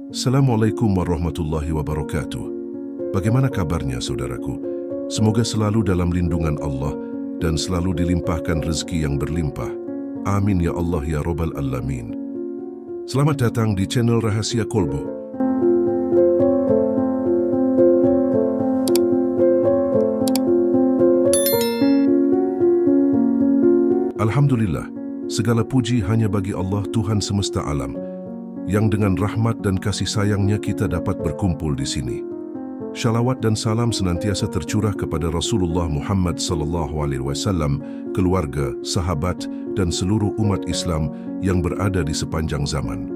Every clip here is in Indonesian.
Assalamualaikum warahmatullahi wabarakatuh. Bagaimana kabarnya saudaraku? Semoga selalu dalam lindungan Allah dan selalu dilimpahkan rezeki yang berlimpah. Amin ya Allah ya Rabbal Alamin. Selamat datang di channel Rahasia Kolbu. Alhamdulillah, segala puji hanya bagi Allah Tuhan semesta alam, yang dengan rahmat dan kasih sayangnya kita dapat berkumpul di sini. Shalawat dan salam senantiasa tercurah kepada Rasulullah Muhammad SAW, keluarga, sahabat, dan seluruh umat Islam yang berada di sepanjang zaman.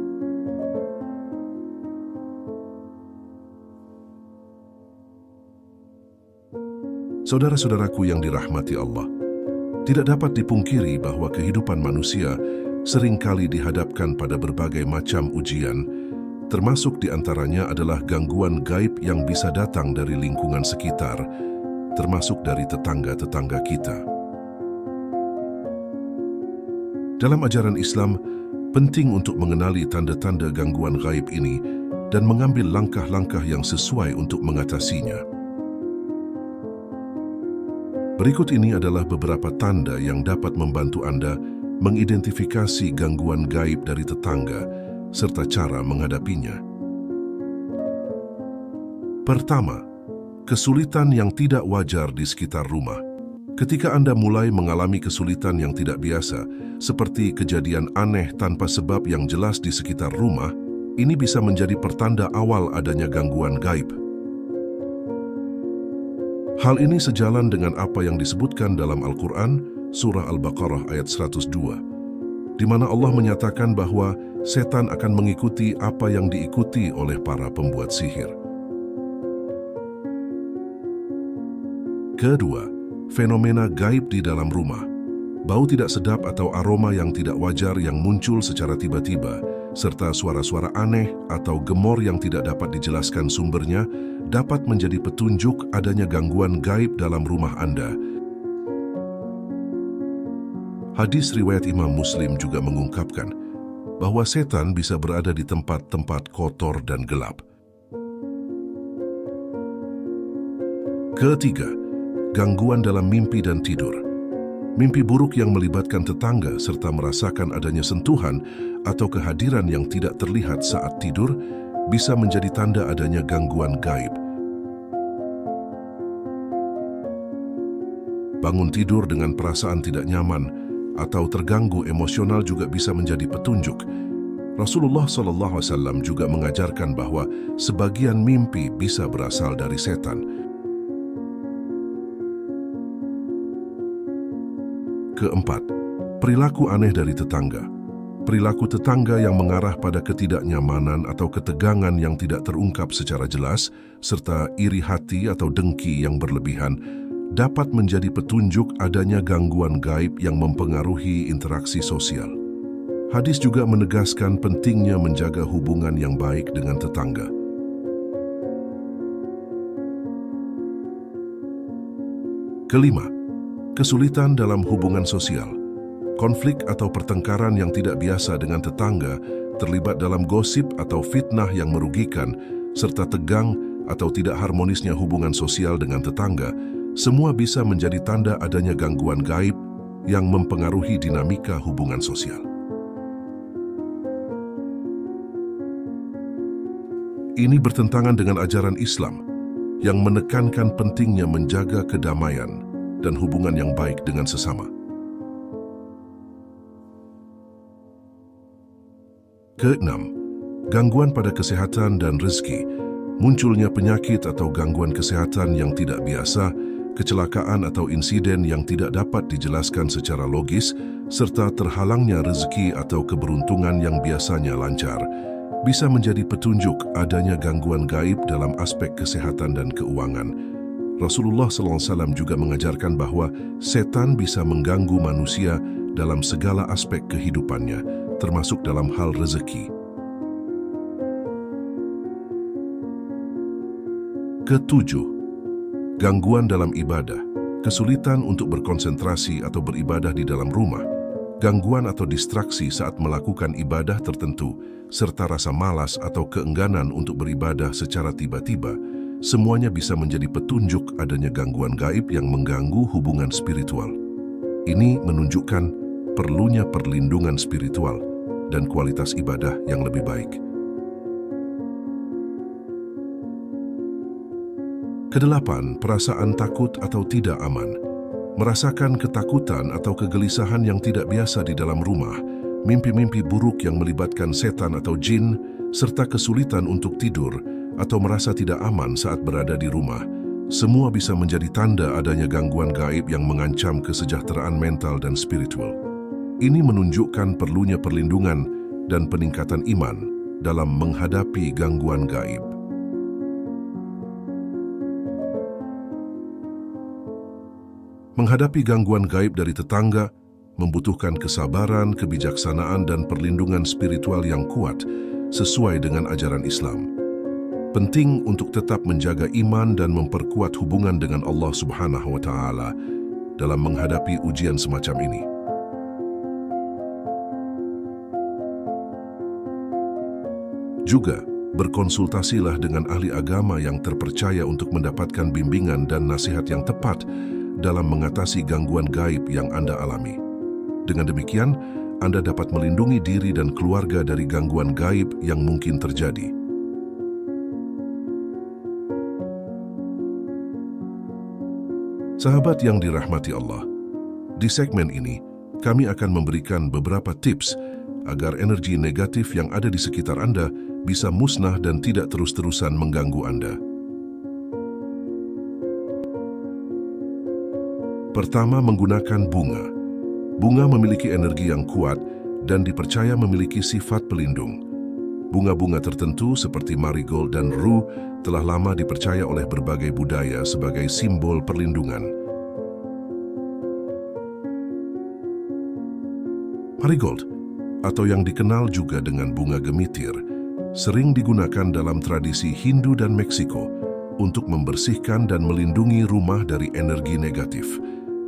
Saudara-saudaraku yang dirahmati Allah, tidak dapat dipungkiri bahwa kehidupan manusia seringkali dihadapkan pada berbagai macam ujian, termasuk diantaranya adalah gangguan gaib yang bisa datang dari lingkungan sekitar, termasuk dari tetangga-tetangga kita. Dalam ajaran Islam, penting untuk mengenali tanda-tanda gangguan gaib ini dan mengambil langkah-langkah yang sesuai untuk mengatasinya. Berikut ini adalah beberapa tanda yang dapat membantu Anda mengidentifikasi gangguan gaib dari tetangga, serta cara menghadapinya. Pertama, kesulitan yang tidak wajar di sekitar rumah. Ketika Anda mulai mengalami kesulitan yang tidak biasa, seperti kejadian aneh tanpa sebab yang jelas di sekitar rumah, ini bisa menjadi pertanda awal adanya gangguan gaib. Hal ini sejalan dengan apa yang disebutkan dalam Al-Quran, Surah Al-Baqarah ayat 102, di mana Allah menyatakan bahwa setan akan mengikuti apa yang diikuti oleh para pembuat sihir. Kedua, fenomena gaib di dalam rumah. Bau tidak sedap atau aroma yang tidak wajar yang muncul secara tiba-tiba, serta suara-suara aneh atau gemor yang tidak dapat dijelaskan sumbernya, dapat menjadi petunjuk adanya gangguan gaib dalam rumah Anda. Hadis riwayat Imam Muslim juga mengungkapkan bahwa setan bisa berada di tempat-tempat kotor dan gelap. Ketiga, gangguan dalam mimpi dan tidur. Mimpi buruk yang melibatkan tetangga serta merasakan adanya sentuhan atau kehadiran yang tidak terlihat saat tidur bisa menjadi tanda adanya gangguan gaib. Bangun tidur dengan perasaan tidak nyaman atau terganggu emosional juga bisa menjadi petunjuk. Rasulullah SAW juga mengajarkan bahwa sebagian mimpi bisa berasal dari setan. Keempat, perilaku aneh dari tetangga. Perilaku tetangga yang mengarah pada ketidaknyamanan atau ketegangan yang tidak terungkap secara jelas, serta iri hati atau dengki yang berlebihan, dapat menjadi petunjuk adanya gangguan gaib yang mempengaruhi interaksi sosial. Hadis juga menegaskan pentingnya menjaga hubungan yang baik dengan tetangga. Kelima, kesulitan dalam hubungan sosial. Konflik atau pertengkaran yang tidak biasa dengan tetangga, terlibat dalam gosip atau fitnah yang merugikan, serta tegang atau tidak harmonisnya hubungan sosial dengan tetangga, semua bisa menjadi tanda adanya gangguan gaib yang mempengaruhi dinamika hubungan sosial. Ini bertentangan dengan ajaran Islam yang menekankan pentingnya menjaga kedamaian dan hubungan yang baik dengan sesama. Keenam, gangguan pada kesehatan dan rezeki. Munculnya penyakit atau gangguan kesehatan yang tidak biasa, kecelakaan atau insiden yang tidak dapat dijelaskan secara logis, serta terhalangnya rezeki atau keberuntungan yang biasanya lancar, bisa menjadi petunjuk adanya gangguan gaib dalam aspek kesehatan dan keuangan. Rasulullah SAW juga mengajarkan bahwa setan bisa mengganggu manusia dalam segala aspek kehidupannya, termasuk dalam hal rezeki. Ketujuh, gangguan dalam ibadah, kesulitan untuk berkonsentrasi atau beribadah di dalam rumah. gangguan atau distraksi saat melakukan ibadah tertentu, serta rasa malas atau keengganan untuk beribadah secara tiba-tiba, semuanya bisa menjadi petunjuk adanya gangguan gaib yang mengganggu hubungan spiritual. Ini menunjukkan perlunya perlindungan spiritual dan kualitas ibadah yang lebih baik. Kedelapan, perasaan takut atau tidak aman. Merasakan ketakutan atau kegelisahan yang tidak biasa di dalam rumah, mimpi-mimpi buruk yang melibatkan setan atau jin, serta kesulitan untuk tidur atau merasa tidak aman saat berada di rumah, semua bisa menjadi tanda adanya gangguan gaib yang mengancam kesejahteraan mental dan spiritual. Ini menunjukkan perlunya perlindungan dan peningkatan iman dalam menghadapi gangguan gaib. Menghadapi gangguan gaib dari tetangga membutuhkan kesabaran, kebijaksanaan, dan perlindungan spiritual yang kuat sesuai dengan ajaran Islam. Penting untuk tetap menjaga iman dan memperkuat hubungan dengan Allah Subhanahu wa Ta'ala dalam menghadapi ujian semacam ini. Juga, berkonsultasilah dengan ahli agama yang terpercaya untuk mendapatkan bimbingan dan nasihat yang tepat dalam mengatasi gangguan gaib yang Anda alami. Dengan demikian, Anda dapat melindungi diri dan keluarga dari gangguan gaib yang mungkin terjadi. Sahabat yang dirahmati Allah, di segmen ini, kami akan memberikan beberapa tips agar energi negatif yang ada di sekitar Anda bisa musnah dan tidak terus-terusan mengganggu Anda. Pertama, menggunakan bunga. Bunga memiliki energi yang kuat dan dipercaya memiliki sifat pelindung. Bunga-bunga tertentu seperti marigold dan rue telah lama dipercaya oleh berbagai budaya sebagai simbol perlindungan. Marigold, atau yang dikenal juga dengan bunga gemitir, sering digunakan dalam tradisi Hindu dan Meksiko untuk membersihkan dan melindungi rumah dari energi negatif.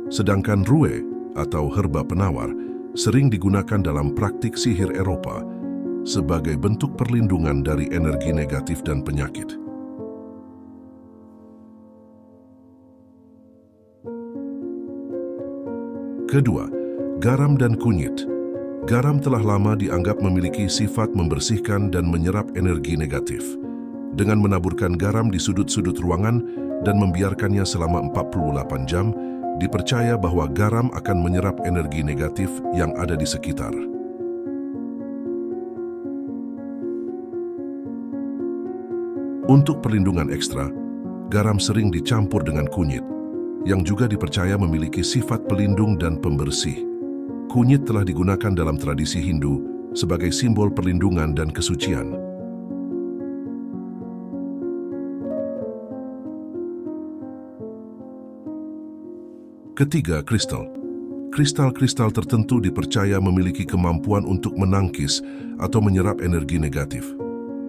Sedangkan rue, atau herba penawar, sering digunakan dalam praktik sihir Eropa sebagai bentuk perlindungan dari energi negatif dan penyakit. Kedua, garam dan kunyit. Garam telah lama dianggap memiliki sifat membersihkan dan menyerap energi negatif. Dengan menaburkan garam di sudut-sudut ruangan dan membiarkannya selama 48 jam, dipercaya bahwa garam akan menyerap energi negatif yang ada di sekitar. Untuk perlindungan ekstra, garam sering dicampur dengan kunyit, yang juga dipercaya memiliki sifat pelindung dan pembersih. Kunyit telah digunakan dalam tradisi Hindu sebagai simbol perlindungan dan kesucian. Ketiga, kristal. Kristal-kristal tertentu dipercaya memiliki kemampuan untuk menangkis atau menyerap energi negatif.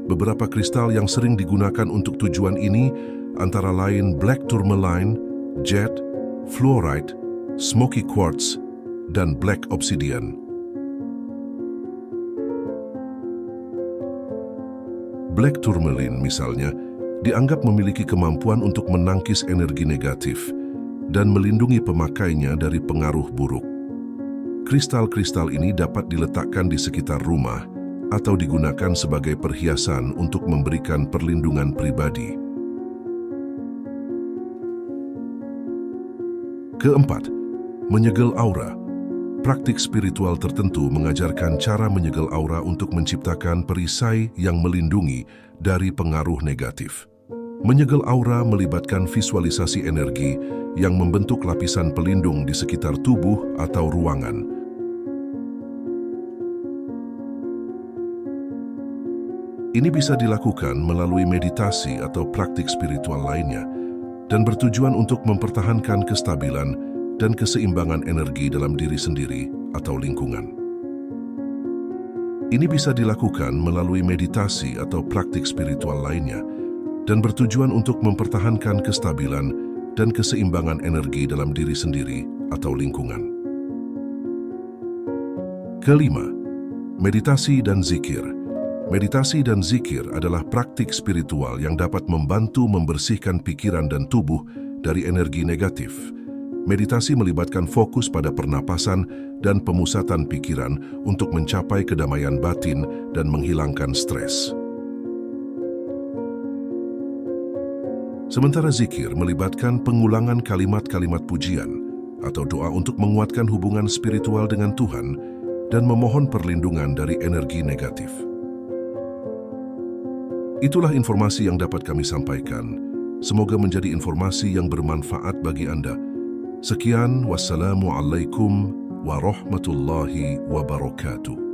Beberapa kristal yang sering digunakan untuk tujuan ini antara lain black tourmaline, jet, fluorite, smoky quartz, dan black obsidian. Black tourmaline misalnya dianggap memiliki kemampuan untuk menangkis energi negatif dan melindungi pemakainya dari pengaruh buruk. Kristal-kristal ini dapat diletakkan di sekitar rumah atau digunakan sebagai perhiasan untuk memberikan perlindungan pribadi. Keempat, menyegel aura. Praktik spiritual tertentu mengajarkan cara menyegel aura untuk menciptakan perisai yang melindungi dari pengaruh negatif. Menyegel aura melibatkan visualisasi energi yang membentuk lapisan pelindung di sekitar tubuh atau ruangan. Ini bisa dilakukan melalui meditasi atau praktik spiritual lainnya dan bertujuan untuk mempertahankan kestabilan dan keseimbangan energi dalam diri sendiri atau lingkungan. Ini bisa dilakukan melalui meditasi atau praktik spiritual lainnya dan bertujuan untuk mempertahankan kestabilan dan keseimbangan energi dalam diri sendiri atau lingkungan. Kelima, meditasi dan zikir. Meditasi dan zikir adalah praktik spiritual yang dapat membantu membersihkan pikiran dan tubuh dari energi negatif. Meditasi melibatkan fokus pada pernapasan dan pemusatan pikiran untuk mencapai kedamaian batin dan menghilangkan stres. Sementara zikir melibatkan pengulangan kalimat-kalimat pujian atau doa untuk menguatkan hubungan spiritual dengan Tuhan dan memohon perlindungan dari energi negatif. Itulah informasi yang dapat kami sampaikan. Semoga menjadi informasi yang bermanfaat bagi Anda. Sekian, wassalamualaikum warahmatullahi wabarakatuh.